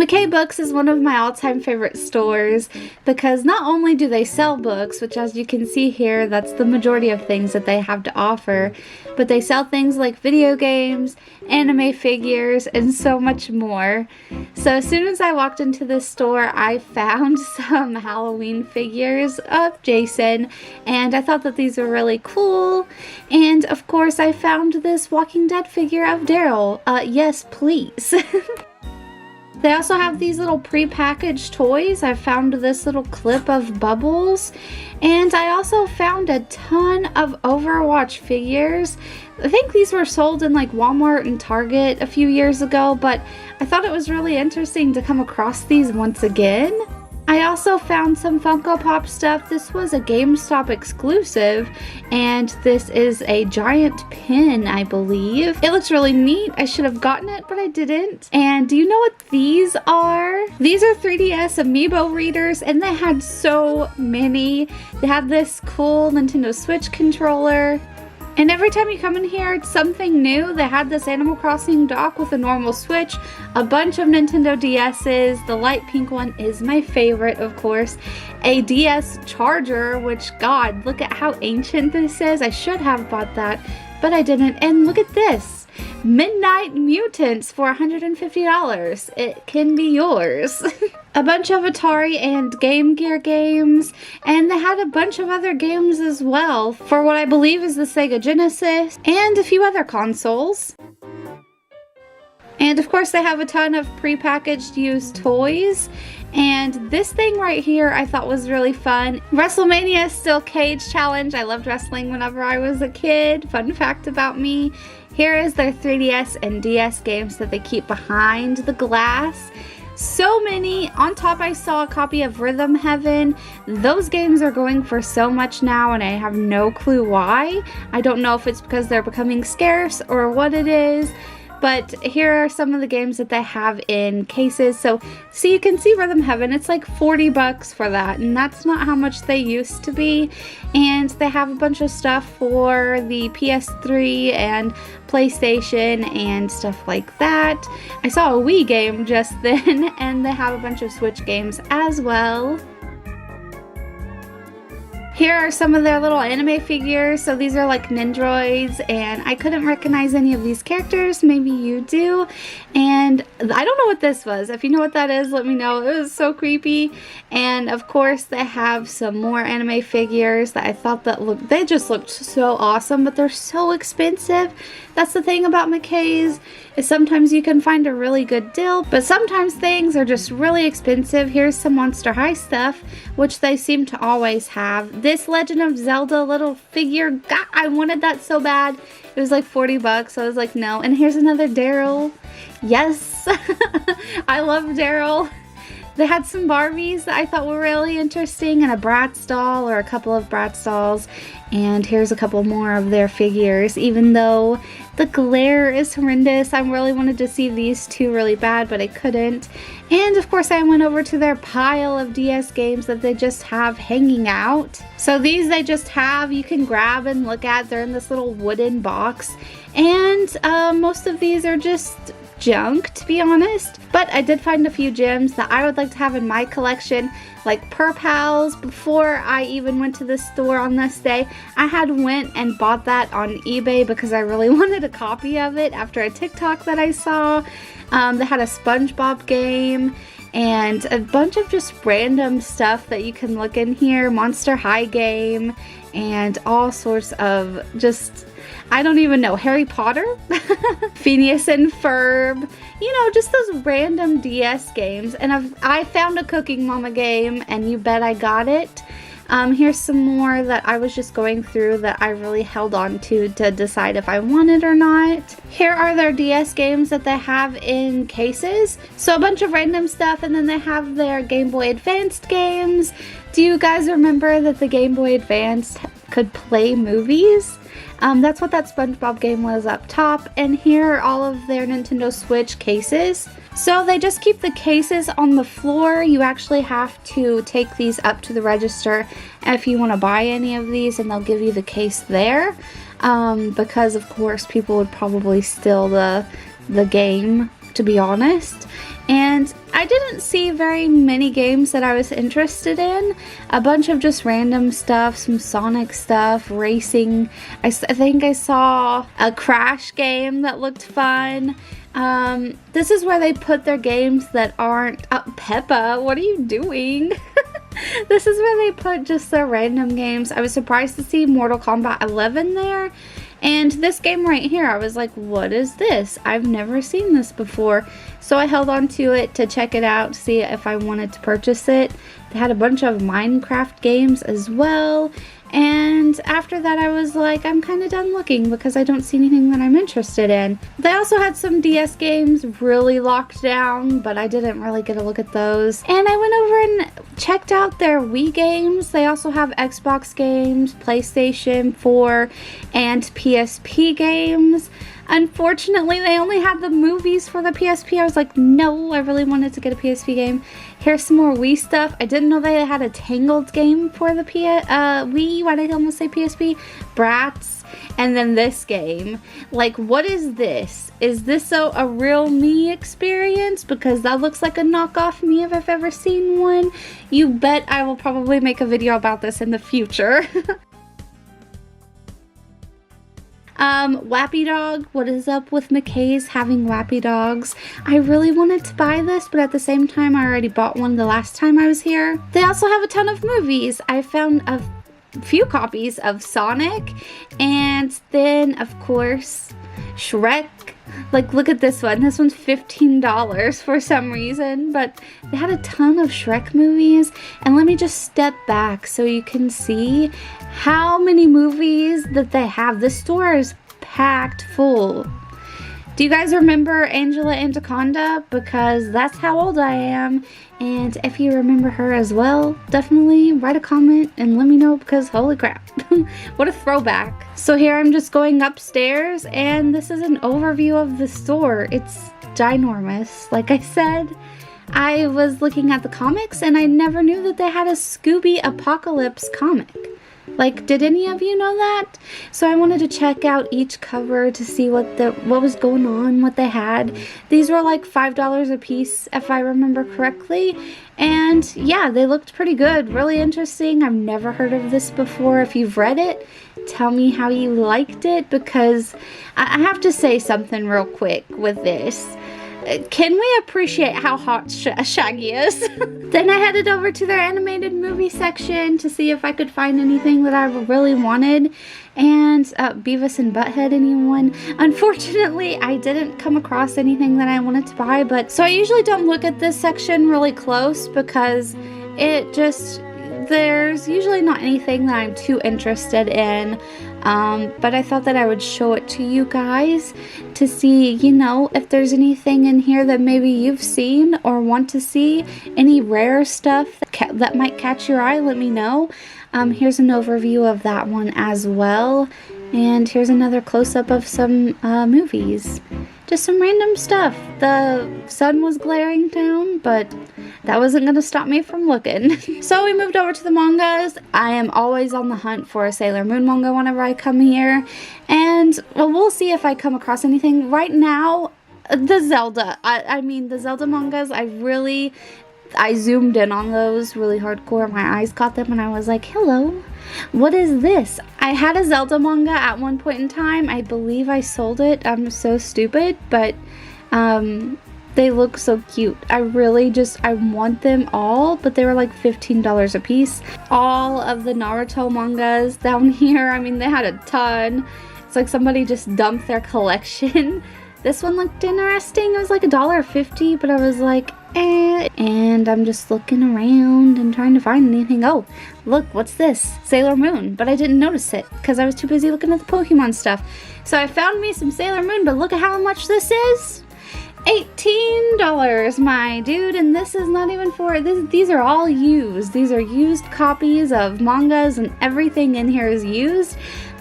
McKay Books is one of my all-time favorite stores because not only do they sell books, which as you can see here, that's the majority of things that they have to offer, but they sell things like video games, anime figures, and so much more. So as soon as I walked into this store, I found some Halloween figures of Jason, and I thought that these were really cool. And of course, I found this Walking Dead figure of Daryl. Yes, please. They also have these little pre-packaged toys. I found this little clip of Bubbles, and I also found a ton of Overwatch figures. I think these were sold in like Walmart and Target a few years ago, but I thought it was really interesting to come across these once again. I also found some Funko Pop stuff. This was a GameStop exclusive, and this is a giant pin, I believe. It looks really neat. I should have gotten it, but I didn't. And do you know what these are? These are 3DS Amiibo readers, and they had so many. They had this cool Nintendo Switch controller. And every time you come in here, it's something new. They had this Animal Crossing dock with a normal Switch, a bunch of Nintendo DS's. The light pink one is my favorite, of course. A DS charger, which, God, look at how ancient this is. I should have bought that, but I didn't. And look at this. Midnight Mutants for $150. It can be yours. A bunch of Atari and Game Gear games, and they had a bunch of other games as well for what I believe is the Sega Genesis, and a few other consoles. And of course they have a ton of pre-packaged used toys. And this thing right here I thought was really fun. WrestleMania Steel Cage Challenge. I loved wrestling whenever I was a kid. Fun fact about me. Here is their 3DS and DS games that they keep behind the glass. So many. On top I saw a copy of Rhythm Heaven. Those games are going for so much now, and I have no clue why. I don't know if it's because they're becoming scarce or what it is. But here are some of the games that they have in cases. So you can see Rhythm Heaven. It's like 40 bucks for that, and that's not how much they used to be. And they have a bunch of stuff for the PS3 and PlayStation and stuff like that. I saw a Wii game just then, and they have a bunch of Switch games as well. Here are some of their little anime figures. So these are like Nindroids, and I couldn't recognize any of these characters. Maybe you do. And I don't know what this was. If you know what that is, let me know. It was so creepy. And of course they have some more anime figures that I thought that they just looked so awesome, but they're so expensive. That's the thing about McKay's, is sometimes you can find a really good deal, but sometimes things are just really expensive. Here's some Monster High stuff, which they seem to always have. This Legend of Zelda little figure, God, I wanted that so bad. It was like 40 bucks, so I was like, no. And here's another Daryl. Yes, I love Daryl. They had some Barbies that I thought were really interesting, and a Bratz doll, or a couple of Bratz dolls. And here's a couple more of their figures, even though the glare is horrendous. I really wanted to see these two really bad, but I couldn't. And of course I went over to their pile of DS games that they just have hanging out. So these they just have, you can grab and look at. They're in this little wooden box. And most of these are just junk, to be honest, but I did find a few gems that I would like to have in my collection, like Purpals. Before I even went to the store on this day, I had went and bought that on eBay because I really wanted a copy of it after a TikTok that I saw. They had a SpongeBob game and a bunch of just random stuff that you can look in here, Monster High game, and all sorts of just, I don't even know, Harry Potter, Phineas and Ferb, you know, just those random DS games. And I found a Cooking Mama game, and you bet I got it. Here's some more that I was just going through that I really held on to decide if I wanted or not. Here are their DS games that they have in cases. So a bunch of random stuff, and then they have their Game Boy Advanced games. Do you guys remember that the Game Boy Advanced could play movies? That's what that SpongeBob game was up top. And here are all of their Nintendo Switch cases. So they just keep the cases on the floor. You actually have to take these up to the register if you want to buy any of these, and they'll give you the case there. Because of course people would probably steal the game, to be honest. And I didn't see very many games that I was interested in. A bunch of just random stuff, some Sonic stuff, racing. I think I saw a Crash game that looked fun. This is where they put their games that aren't... Peppa, what are you doing? This is where they put just their random games. I was surprised to see Mortal Kombat 11 there. And this game right here, I was like, what is this? I've never seen this before. So I held on to it to check it out, to see if I wanted to purchase it. They had a bunch of Minecraft games as well. And after that, I was like, I'm kind of done looking because I don't see anything that I'm interested in. They also had some DS games really locked down, but I didn't really get a look at those. And I went over and checked out their Wii games. They also have Xbox games, PlayStation 4, and PSP games. Unfortunately, they only had the movies for the PSP. I was like, no, I really wanted to get a PSP game. Here's some more Wii stuff. I didn't know they had a Tangled game for the Wii. Why did I almost say PSP? Bratz. And then this game. Like, what is this? Is this a real me experience? Because that looks like a knockoff me if I've ever seen one. You bet I will probably make a video about this in the future. Wappy Dog, what is up with McKay's having Wappy Dogs? I really wanted to buy this, but at the same time, I already bought one the last time I was here. They also have a ton of movies. I found a few copies of Sonic, and then, of course, Shrek. Like, look at this one. This one's $15 for some reason, but they had a ton of Shrek movies. And let me just step back so you can see how many movies that they have. This store is packed full. Do you guys remember Angela Anaconda? Because that's how old I am. And if you remember her as well, definitely write a comment and let me know, because holy crap. What a throwback. So here I'm just going upstairs, and this is an overview of the store. It's ginormous. Like I said, I was looking at the comics and I never knew that they had a Scooby Apocalypse comic. Like, did any of you know that? So I wanted to check out each cover to see what was going on, what they had. These were like $5 a piece, if I remember correctly. And yeah, they looked pretty good, really interesting. I've never heard of this before. If you've read it, tell me how you liked it, because I have to say something real quick with this. Can we appreciate how hot Shaggy is? Then I headed over to their animated movie section to see if I could find anything that I really wanted. And Beavis and Butthead, anyone? Unfortunately, I didn't come across anything that I wanted to buy. But so I usually don't look at this section really close, because there's usually not anything that I'm too interested in. But I thought that I would show it to you guys to see, you know, if there's anything in here that maybe you've seen or want to see. Any rare stuff that might catch your eye, let me know. Here's an overview of that one as well. And here's another close-up of some movies. Just some random stuff. The sun was glaring down, but that wasn't going to stop me from looking. So we moved over to the mangas. I am always on the hunt for a Sailor Moon manga whenever I come here. And well, we'll see if I come across anything. Right now, the Zelda. I mean, the Zelda mangas, I zoomed in on those really hardcore. My eyes caught them and I was like, hello, what is this? I had a Zelda manga at one point in time. I believe I sold it. I'm so stupid, but they look so cute. I want them all, but they were like $15 a piece. All of the Naruto mangas down here, I mean, they had a ton. It's like somebody just dumped their collection. This one looked interesting. It was like $1.50, but I was like, eh. And I'm just looking around and trying to find anything. Oh, look, what's this? Sailor Moon. But I didn't notice it because I was too busy looking at the Pokemon stuff. So I found me some Sailor Moon, but look at how much this is. $18, my dude, and this is not even for this. These are all used. These are used copies of mangas, and everything in here is used.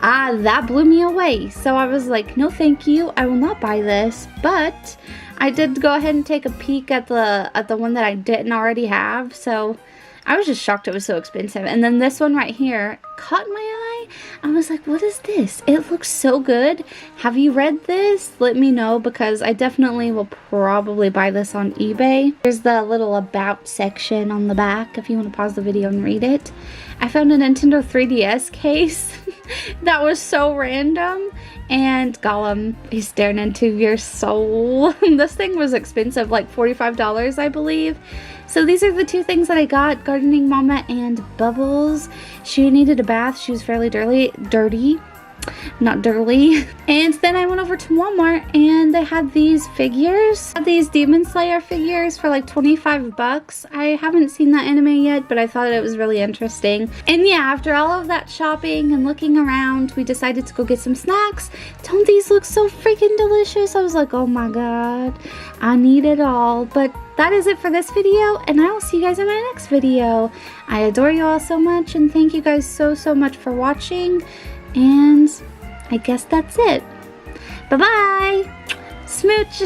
That blew me away. So I was like, no thank you, I will not buy this. But I did go ahead and take a peek at the one that I didn't already have. So I was just shocked it was so expensive. And then this one right here caught my eye. I was like, what is this? It looks so good. Have you read this? Let me know, because I definitely will probably buy this on eBay. There's the little about section on the back if you want to pause the video and read it. I found a Nintendo 3DS case that was so random. And Gollum is staring into your soul. This thing was expensive, like $45, I believe. So these are the two things that I got, Gardening Mama and Bubbles. She needed a bath. She was fairly dirty. Not dirty. And then I went over to Walmart and they had these figures. These Demon Slayer figures for like 25 bucks. I haven't seen that anime yet, but I thought it was really interesting. And yeah, after all of that shopping and looking around, we decided to go get some snacks. Don't these look so freaking delicious? I was like, oh my god, I need it all. But that is it for this video, and I will see you guys in my next video. I adore you all so much, and thank you guys so much for watching. And I guess that's it. Bye-bye. Smooch.